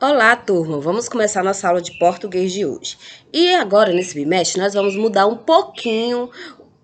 Olá, turma! Vamos começar nossa aula de português de hoje. E agora, nesse bimestre, nós vamos mudar um pouquinho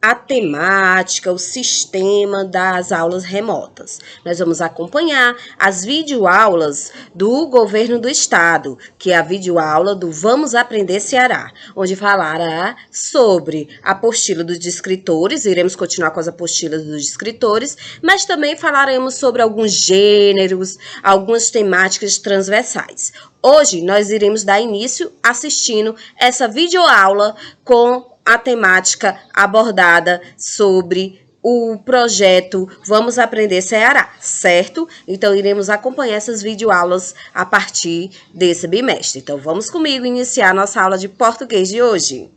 a temática, o sistema das aulas remotas. Nós vamos acompanhar as videoaulas do governo do estado, que é a videoaula do Vamos Aprender Ceará, onde falará sobre a apostila dos escritores, iremos continuar com as apostilas dos escritores, mas também falaremos sobre alguns gêneros, algumas temáticas transversais. Hoje nós iremos dar início assistindo essa videoaula com a temática abordada sobre o projeto Vamos Aprender Ceará, certo? Então, iremos acompanhar essas videoaulas a partir desse bimestre. Então, vamos comigo iniciar nossa aula de português de hoje.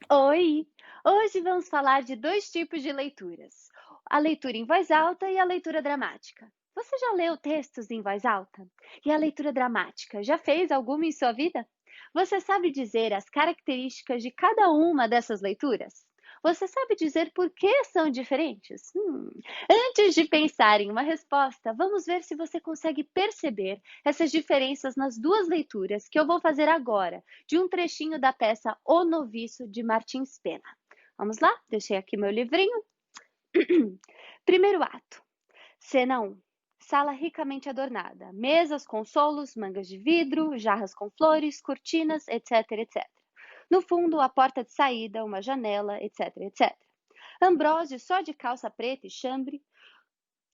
Oi! Hoje vamos falar de dois tipos de leituras: a leitura em voz alta e a leitura dramática. Você já leu textos em voz alta? E a leitura dramática, já fez alguma em sua vida? Você sabe dizer as características de cada uma dessas leituras? Você sabe dizer por que são diferentes? Antes de pensar em uma resposta, vamos ver se você consegue perceber essas diferenças nas duas leituras que eu vou fazer agora, de um trechinho da peça O Noviço, de Martins Pena. Vamos lá? Deixei aqui meu livrinho. Primeiro ato. Cena 1. Sala ricamente adornada. Mesas, consolos, mangas de vidro, jarras com flores, cortinas, etc, etc. No fundo, a porta de saída, uma janela, etc, etc. Ambrósio só de calça preta e chambre.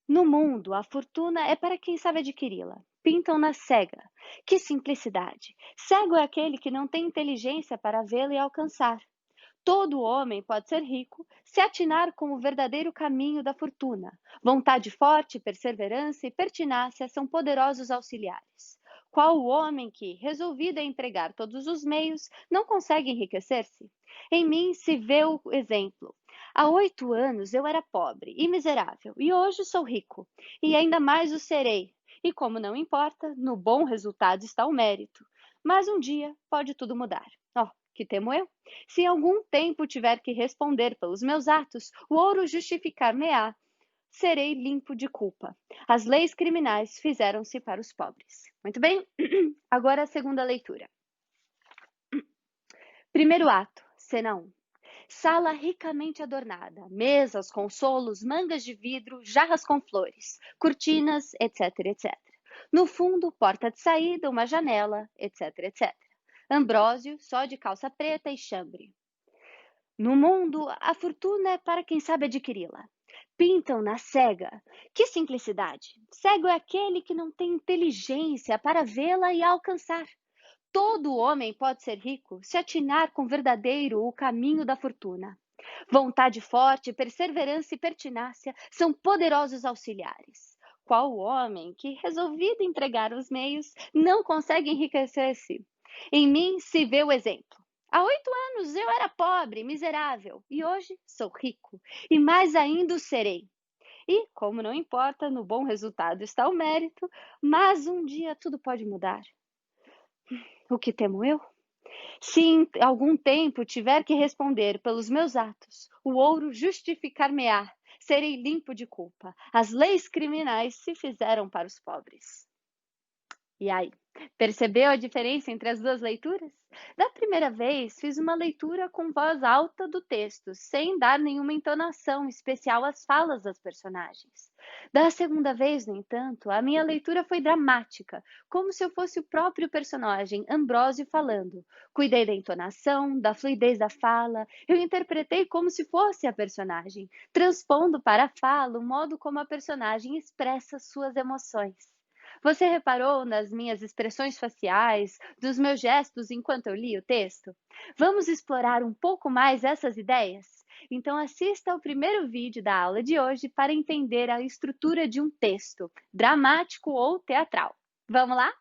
No mundo, a fortuna é para quem sabe adquiri-la. Pintam na cega. Que simplicidade! Cego é aquele que não tem inteligência para vê-la e alcançar. Todo homem pode ser rico se atinar com o verdadeiro caminho da fortuna. Vontade forte, perseverança e pertinácia são poderosos auxiliares. Qual o homem que, resolvido a empregar todos os meios, não consegue enriquecer-se? Em mim se vê o exemplo. Há 8 anos eu era pobre e miserável, e hoje sou rico, e ainda mais o serei. E como não importa, no bom resultado está o mérito. Mas um dia pode tudo mudar. Oh, que temo eu? Se em algum tempo tiver que responder pelos meus atos, o ouro justificar-me-á, serei limpo de culpa. As leis criminais fizeram-se para os pobres. Muito bem, agora a segunda leitura. Primeiro ato, cena 1. Sala ricamente adornada, mesas, consolos, mangas de vidro, jarras com flores, cortinas, etc, etc. No fundo, porta de saída, uma janela, etc, etc. Ambrósio, só de calça preta e chambre. No mundo, a fortuna é para quem sabe adquiri-la. Pintam na cega. Que simplicidade! Cego é aquele que não tem inteligência para vê-la e alcançar. Todo homem pode ser rico se atinar com verdadeiro o caminho da fortuna. Vontade forte, perseverança e pertinácia são poderosos auxiliares. Qual o homem que, resolvido empregar os meios, não consegue enriquecer-se? Em mim se vê o exemplo. Há 8 anos eu era pobre, miserável, e hoje sou rico, e mais ainda o serei. E, como não importa, no bom resultado está o mérito, mas um dia tudo pode mudar. O que temo eu? Se em algum tempo tiver que responder pelos meus atos, o ouro justificar-me-á, serei limpo de culpa. As leis criminais se fizeram para os pobres. E aí, percebeu a diferença entre as duas leituras? Da primeira vez, fiz uma leitura com voz alta do texto, sem dar nenhuma entonação especial às falas das personagens. Da segunda vez, no entanto, a minha leitura foi dramática, como se eu fosse o próprio personagem, Ambrósio, falando. Cuidei da entonação, da fluidez da fala, eu interpretei como se fosse a personagem, transpondo para a fala o modo como a personagem expressa suas emoções. Você reparou nas minhas expressões faciais, dos meus gestos enquanto eu li o texto? Vamos explorar um pouco mais essas ideias? Então assista ao primeiro vídeo da aula de hoje para entender a estrutura de um texto, dramático ou teatral. Vamos lá?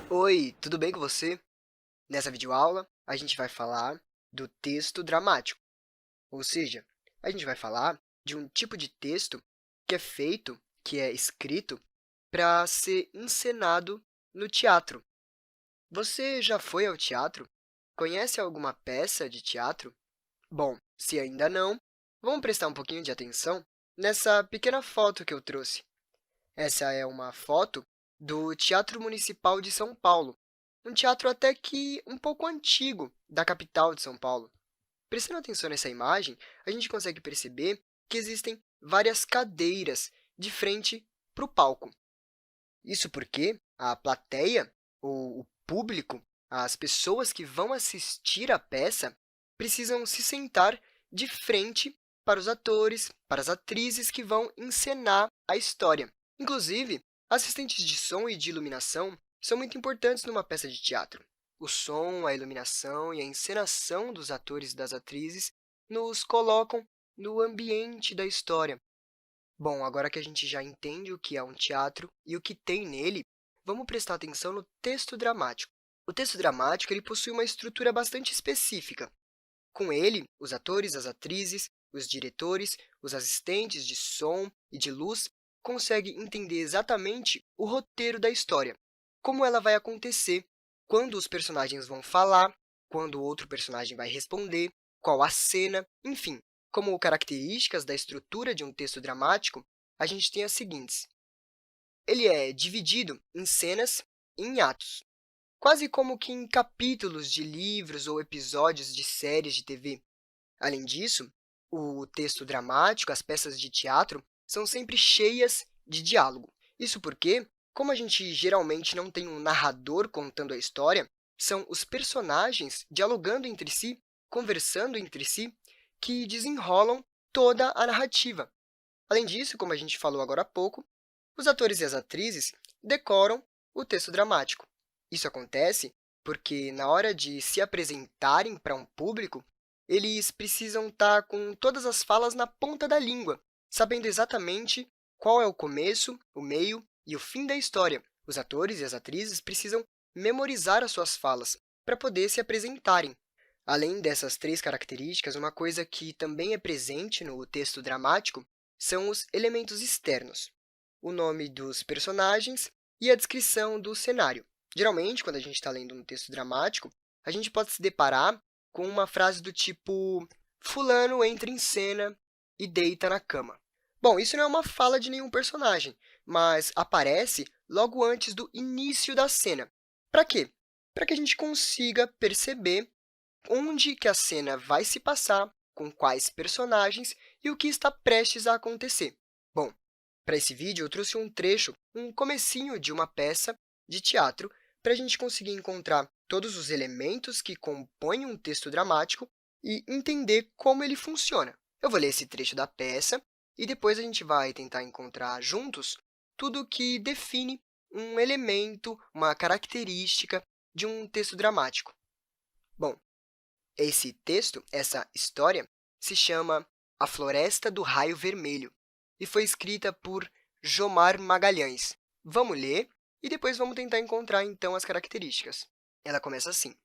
Oi, tudo bem com você? Nessa videoaula, a gente vai falar do texto dramático, ou seja, a gente vai falar de um tipo de texto que é feito, que é escrito, para ser encenado no teatro. Você já foi ao teatro? Conhece alguma peça de teatro? Bom, se ainda não, vamos prestar um pouquinho de atenção nessa pequena foto que eu trouxe. Essa é uma foto do Teatro Municipal de São Paulo, um teatro até que um pouco antigo da capital de São Paulo. Prestando atenção nessa imagem, a gente consegue perceber que existem várias cadeiras de frente para o palco. Isso porque a plateia, ou o público, as pessoas que vão assistir à peça, precisam se sentar de frente para os atores, para as atrizes que vão encenar a história. Inclusive, assistentes de som e de iluminação são muito importantes numa peça de teatro. O som, a iluminação e a encenação dos atores e das atrizes nos colocam no ambiente da história. Bom, agora que a gente já entende o que é um teatro e o que tem nele, vamos prestar atenção no texto dramático. O texto dramático ele possui uma estrutura bastante específica. Com ele, os atores, as atrizes, os diretores, os assistentes de som e de luz conseguem entender exatamente o roteiro da história, como ela vai acontecer, quando os personagens vão falar, quando o outro personagem vai responder, qual a cena, enfim. Como características da estrutura de um texto dramático, a gente tem as seguintes. Ele é dividido em cenas e em atos, quase como que em capítulos de livros ou episódios de séries de TV. Além disso, o texto dramático, as peças de teatro, são sempre cheias de diálogo. Isso porque, como a gente geralmente não tem um narrador contando a história, são os personagens dialogando entre si, conversando entre si, que desenrolam toda a narrativa. Além disso, como a gente falou agora há pouco, os atores e as atrizes decoram o texto dramático. Isso acontece porque, na hora de se apresentarem para um público, eles precisam estar com todas as falas na ponta da língua, sabendo exatamente qual é o começo, o meio e o fim da história. Os atores e as atrizes precisam memorizar as suas falas para poder se apresentarem. Além dessas três características, uma coisa que também é presente no texto dramático são os elementos externos, o nome dos personagens e a descrição do cenário. Geralmente, quando a gente está lendo um texto dramático, a gente pode se deparar com uma frase do tipo "Fulano entra em cena e deita na cama". Bom, isso não é uma fala de nenhum personagem, mas aparece logo antes do início da cena. Para quê? Para que a gente consiga perceber onde que a cena vai se passar, com quais personagens e o que está prestes a acontecer. Bom, para esse vídeo eu trouxe um trecho, um comecinho de uma peça de teatro, para a gente conseguir encontrar todos os elementos que compõem um texto dramático e entender como ele funciona. Eu vou ler esse trecho da peça e depois a gente vai tentar encontrar juntos tudo que define um elemento, uma característica de um texto dramático. Bom, esse texto, essa história, se chama A Floresta do Raio Vermelho e foi escrita por Jomar Magalhães. Vamos ler e depois vamos tentar encontrar, então, as características. Ela começa assim.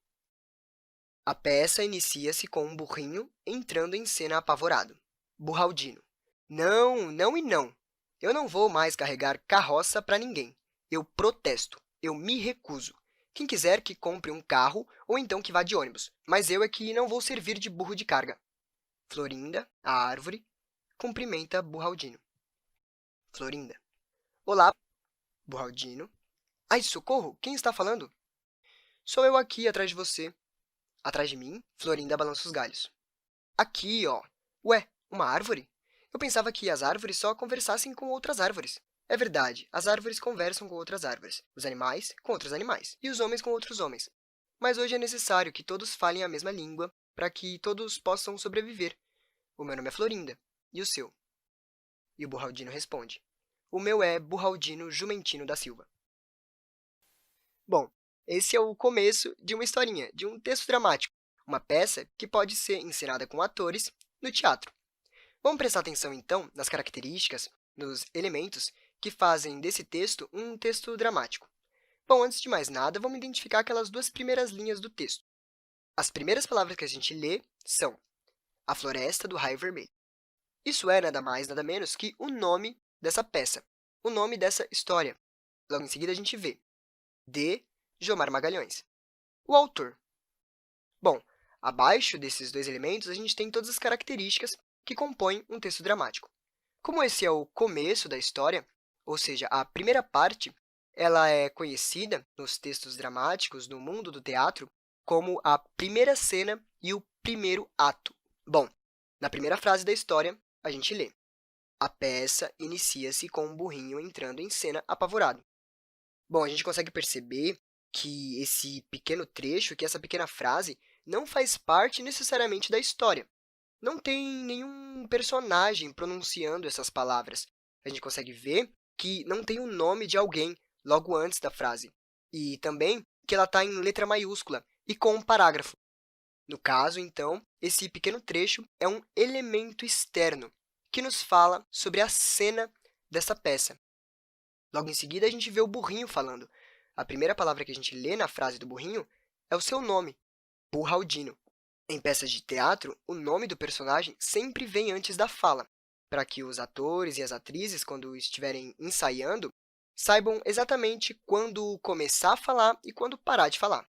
A peça inicia-se com um burrinho entrando em cena apavorado. Burraldino. Não, não e não. Eu não vou mais carregar carroça para ninguém. Eu protesto. Eu me recuso. Quem quiser que compre um carro ou então que vá de ônibus, mas eu é que não vou servir de burro de carga. Florinda, a árvore, cumprimenta Burraldino. Florinda. Olá, Burraldino. Ai, socorro! Quem está falando? Sou eu aqui, atrás de você. Atrás de mim, Florinda balança os galhos. Aqui, ó. Ué, uma árvore? Eu pensava que as árvores só conversassem com outras árvores. É verdade, as árvores conversam com outras árvores, os animais com outros animais e os homens com outros homens. Mas hoje é necessário que todos falem a mesma língua para que todos possam sobreviver. O meu nome é Florinda. E o seu? E o Burraldino responde. O meu é Burraldino Jumentino da Silva. Bom, esse é o começo de uma historinha, de um texto dramático, uma peça que pode ser encenada com atores no teatro. Vamos prestar atenção, então, nas características, nos elementos que fazem desse texto um texto dramático. Bom, antes de mais nada, vamos identificar aquelas duas primeiras linhas do texto. As primeiras palavras que a gente lê são A Floresta do Raio Vermelho. Isso é nada mais, nada menos que o nome dessa peça, o nome dessa história. Logo em seguida, a gente vê de Jomar Magalhães. O autor. Bom, abaixo desses dois elementos, a gente tem todas as características que compõem um texto dramático. Como esse é o começo da história, ou seja, a primeira parte, ela é conhecida nos textos dramáticos no mundo do teatro como a primeira cena e o primeiro ato. Bom, na primeira frase da história, a gente lê: a peça inicia-se com um burrinho entrando em cena apavorado. Bom, a gente consegue perceber que esse pequeno trecho, que essa pequena frase, não faz parte necessariamente da história. Não tem nenhum personagem pronunciando essas palavras. A gente consegue ver que não tem o nome de alguém logo antes da frase. E também que ela está em letra maiúscula e com um parágrafo. No caso, então, esse pequeno trecho é um elemento externo que nos fala sobre a cena dessa peça. Logo em seguida, a gente vê o burrinho falando. A primeira palavra que a gente lê na frase do burrinho é o seu nome, Burraldino. Em peças de teatro, o nome do personagem sempre vem antes da fala, para que os atores e as atrizes, quando estiverem ensaiando, saibam exatamente quando começar a falar e quando parar de falar.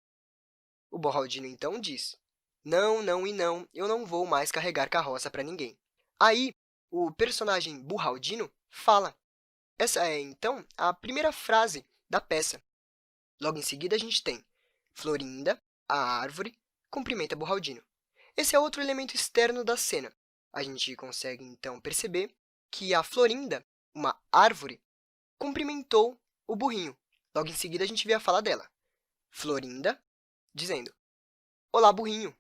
O Burraldino, então, diz: não, não e não, eu não vou mais carregar carroça para ninguém. Aí, o personagem Burraldino fala. Essa é, então, a primeira frase da peça. Logo em seguida, a gente tem Florinda, a árvore, cumprimenta Burraldino. Esse é outro elemento externo da cena. A gente consegue, então, perceber que a Florinda, uma árvore, cumprimentou o burrinho. Logo em seguida, a gente vê a fala dela. Florinda, dizendo: olá, burrinho.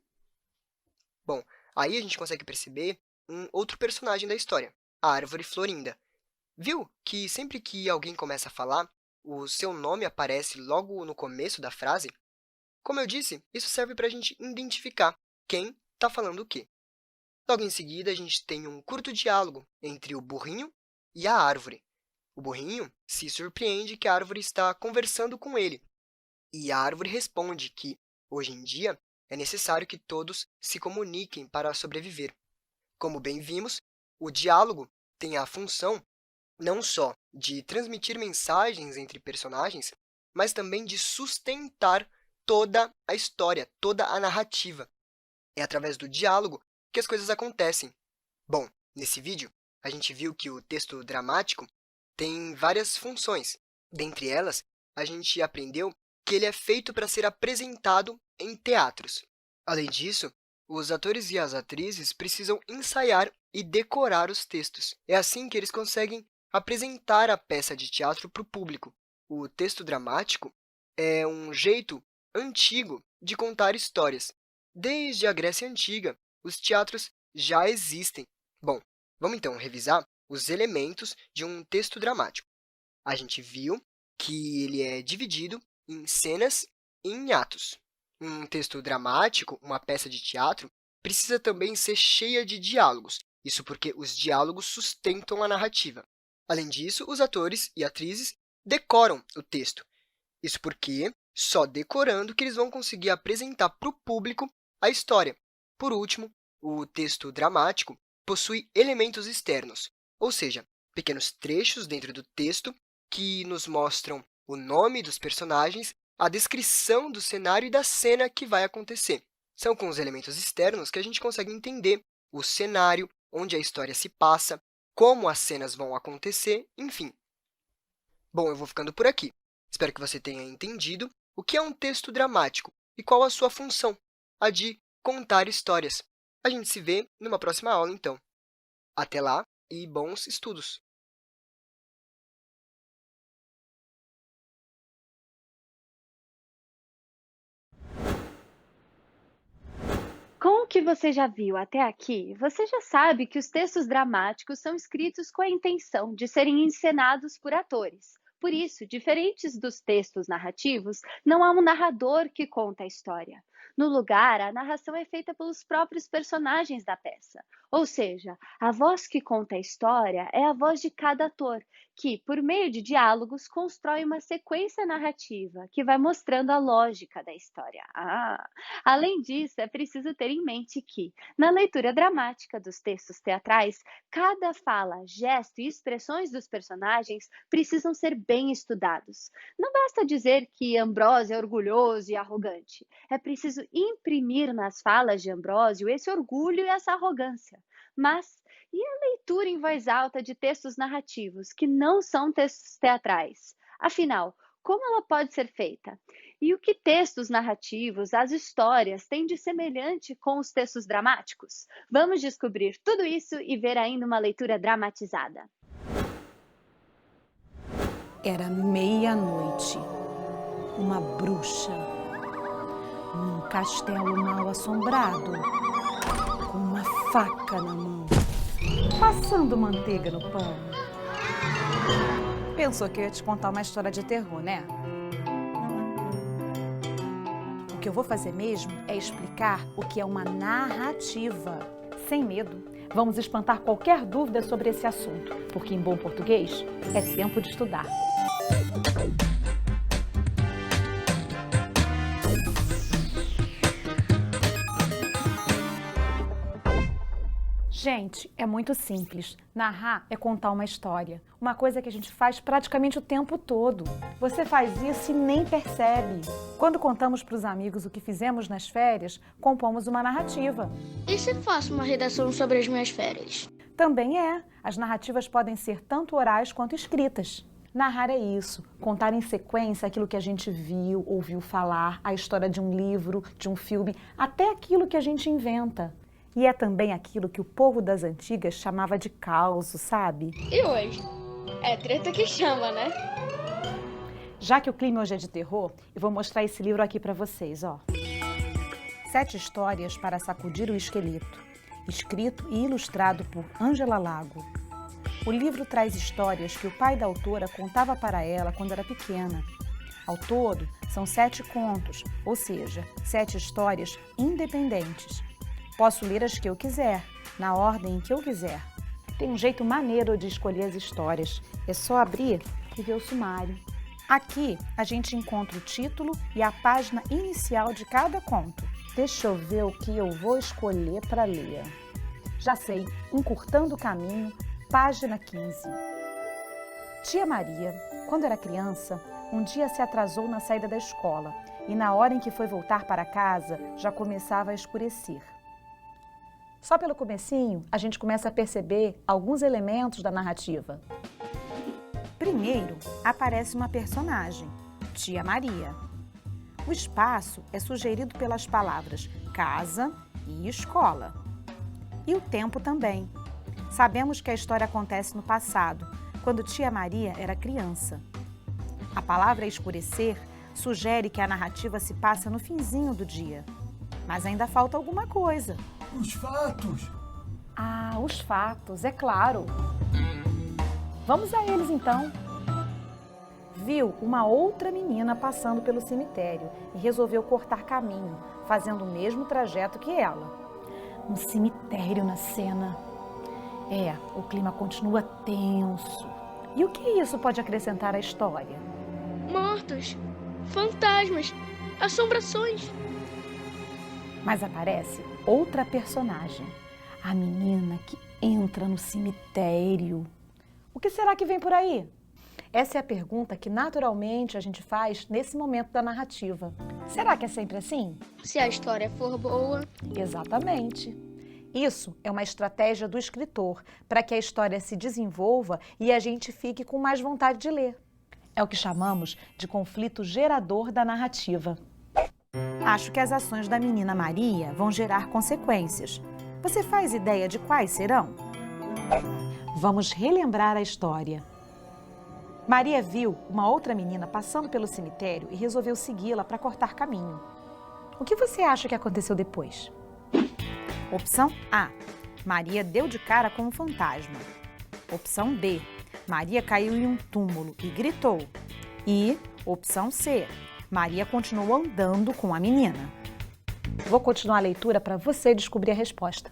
Bom, aí a gente consegue perceber um outro personagem da história, a árvore Florinda. Viu que sempre que alguém começa a falar, o seu nome aparece logo no começo da frase? Como eu disse, isso serve para a gente identificar quem está falando o quê. Logo em seguida, a gente tem um curto diálogo entre o burrinho e a árvore. O burrinho se surpreende que a árvore está conversando com ele, e a árvore responde que, hoje em dia, é necessário que todos se comuniquem para sobreviver. Como bem vimos, o diálogo tem a função não só de transmitir mensagens entre personagens, mas também de sustentar toda a história, toda a narrativa. É através do diálogo que as coisas acontecem. Bom, nesse vídeo, a gente viu que o texto dramático tem várias funções. Dentre elas, a gente aprendeu que ele é feito para ser apresentado em teatros. Além disso, os atores e as atrizes precisam ensaiar e decorar os textos. É assim que eles conseguem apresentar a peça de teatro para o público. O texto dramático é um jeito antigo de contar histórias. Desde a Grécia Antiga, os teatros já existem. Bom, vamos então revisar os elementos de um texto dramático. A gente viu que ele é dividido em cenas e em atos. Um texto dramático, uma peça de teatro, precisa também ser cheia de diálogos. Isso porque os diálogos sustentam a narrativa. Além disso, os atores e atrizes decoram o texto. Isso porque só decorando que eles vão conseguir apresentar para o público a história. Por último, o texto dramático possui elementos externos, ou seja, pequenos trechos dentro do texto que nos mostram o nome dos personagens, a descrição do cenário e da cena que vai acontecer. São com os elementos externos que a gente consegue entender o cenário, onde a história se passa, como as cenas vão acontecer, enfim. Bom, eu vou ficando por aqui. Espero que você tenha entendido o que é um texto dramático e qual a sua função, a de contar histórias. A gente se vê numa próxima aula, então. Até lá e bons estudos! Com o que você já viu até aqui, você já sabe que os textos dramáticos são escritos com a intenção de serem encenados por atores. Por isso, diferentes dos textos narrativos, não há um narrador que conta a história. No lugar, a narração é feita pelos próprios personagens da peça. Ou seja, a voz que conta a história é a voz de cada ator, que, por meio de diálogos, constrói uma sequência narrativa que vai mostrando a lógica da história. Além disso, é preciso ter em mente que, na leitura dramática dos textos teatrais, cada fala, gesto e expressões dos personagens precisam ser bem estudados. Não basta dizer que Ambrósio é orgulhoso e arrogante. É preciso imprimir nas falas de Ambrósio esse orgulho e essa arrogância. Mas e a leitura em voz alta de textos narrativos, que não são textos teatrais? Afinal, como ela pode ser feita? E o que textos narrativos, as histórias, têm de semelhante com os textos dramáticos? Vamos descobrir tudo isso e ver ainda uma leitura dramatizada. Era meia-noite. Uma bruxa, num castelo mal assombrado, com uma faca na mão, passando manteiga no pão. Pensou que eu ia te contar uma história de terror, né? O que eu vou fazer mesmo é explicar o que é uma narrativa. Sem medo, vamos espantar qualquer dúvida sobre esse assunto, porque em bom português é tempo de estudar. Gente, é muito simples. Narrar é contar uma história. Uma coisa que a gente faz praticamente o tempo todo. Você faz isso e nem percebe. Quando contamos para os amigos o que fizemos nas férias, compomos uma narrativa. E se faço uma redação sobre as minhas férias? Também é. As narrativas podem ser tanto orais quanto escritas. Narrar é isso, contar em sequência aquilo que a gente viu, ouviu falar, a história de um livro, de um filme, até aquilo que a gente inventa. E é também aquilo que o povo das antigas chamava de causo, sabe? E hoje? É treta que chama, né? Já que o clima hoje é de terror, eu vou mostrar esse livro aqui pra vocês, ó. 7 histórias para sacudir o esqueleto, escrito e ilustrado por Ângela Lago. O livro traz histórias que o pai da autora contava para ela quando era pequena. Ao todo, são 7 contos, ou seja, 7 histórias independentes. Posso ler as que eu quiser, na ordem em que eu quiser. Tem um jeito maneiro de escolher as histórias. É só abrir e ver o sumário. Aqui a gente encontra o título e a página inicial de cada conto. Deixa eu ver o que eu vou escolher para ler. Já sei, Encurtando o Caminho, página 15. Tia Maria, quando era criança, um dia se atrasou na saída da escola e na hora em que foi voltar para casa já começava a escurecer. Só pelo comecinho, a gente começa a perceber alguns elementos da narrativa. Primeiro, aparece uma personagem, Tia Maria. O espaço é sugerido pelas palavras casa e escola. E o tempo também. Sabemos que a história acontece no passado, quando Tia Maria era criança. A palavra escurecer sugere que a narrativa se passa no finzinho do dia. Mas ainda falta alguma coisa. Os fatos! Ah, os fatos, é claro. Vamos a eles então. Viu uma outra menina passando pelo cemitério e resolveu cortar caminho, fazendo o mesmo trajeto que ela. Um cemitério na cena. O clima continua tenso. E o que isso pode acrescentar à história? Mortos, fantasmas, assombrações. Mas aparece outra personagem, a menina que entra no cemitério. O que será que vem por aí? Essa é a pergunta que naturalmente a gente faz nesse momento da narrativa. Será que é sempre assim? Se a história for boa. Exatamente. Isso é uma estratégia do escritor para que a história se desenvolva e a gente fique com mais vontade de ler. É o que chamamos de conflito gerador da narrativa. Acho que as ações da menina Maria vão gerar consequências. Você faz ideia de quais serão? Vamos relembrar a história. Maria viu uma outra menina passando pelo cemitério e resolveu segui-la para cortar caminho. O que você acha que aconteceu depois? Opção A. Maria deu de cara com um fantasma. Opção B. Maria caiu em um túmulo e gritou. E opção C. Maria continuou andando com a menina. Vou continuar a leitura para você descobrir a resposta.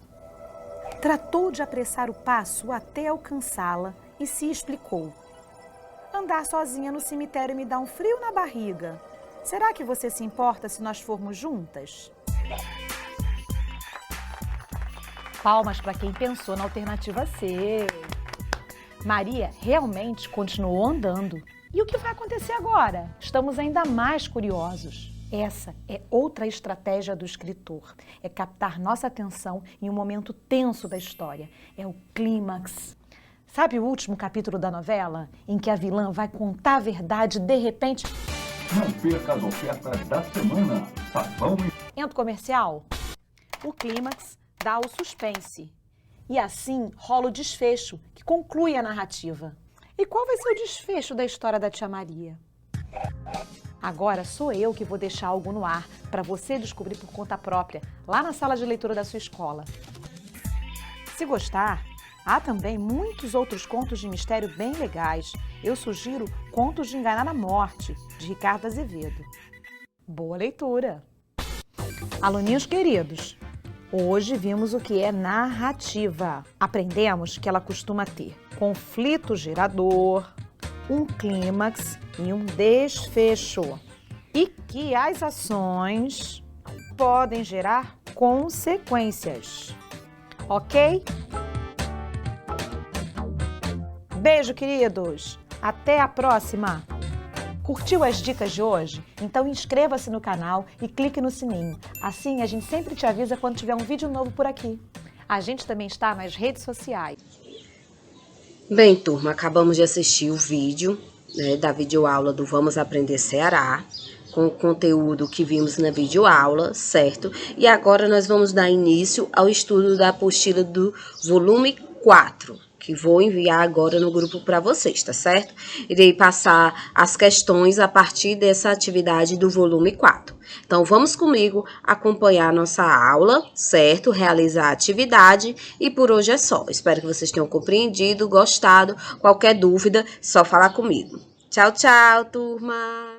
Tratou de apressar o passo até alcançá-la e se explicou. Andar sozinha no cemitério me dá um frio na barriga. Será que você se importa se nós formos juntas? Palmas para quem pensou na alternativa C. Maria realmente continuou andando. E o que vai acontecer agora? Estamos ainda mais curiosos. Essa é outra estratégia do escritor. É captar nossa atenção em um momento tenso da história. É o clímax. Sabe o último capítulo da novela? Em que a vilã vai contar a verdade e, de repente... Não perca as ofertas da semana. Sabão e... Entra o comercial. O clímax dá o suspense. E assim rola o desfecho, que conclui a narrativa. E qual vai ser o desfecho da história da Tia Maria? Agora sou eu que vou deixar algo no ar para você descobrir por conta própria, lá na sala de leitura da sua escola. Se gostar, há também muitos outros contos de mistério bem legais. Eu sugiro Contos de Enganar a Morte, de Ricardo Azevedo. Boa leitura! Aluninhos queridos, hoje vimos o que é narrativa. Aprendemos que ela costuma ter conflito gerador, um clímax e um desfecho. E que as ações podem gerar consequências. Ok? Beijo, queridos! Até a próxima! Curtiu as dicas de hoje? Então inscreva-se no canal e clique no sininho. Assim a gente sempre te avisa quando tiver um vídeo novo por aqui. A gente também está nas redes sociais. Bem, turma, acabamos de assistir o vídeo, da videoaula do Vamos Aprender Ceará, com o conteúdo que vimos na videoaula, certo? E agora nós vamos dar início ao estudo da apostila do volume 4. Que vou enviar agora no grupo para vocês, tá certo? Irei passar as questões a partir dessa atividade do volume 4. Então, vamos comigo acompanhar nossa aula, certo? Realizar a atividade e por hoje é só. Espero que vocês tenham compreendido, gostado. Qualquer dúvida, só falar comigo. Tchau, tchau, turma!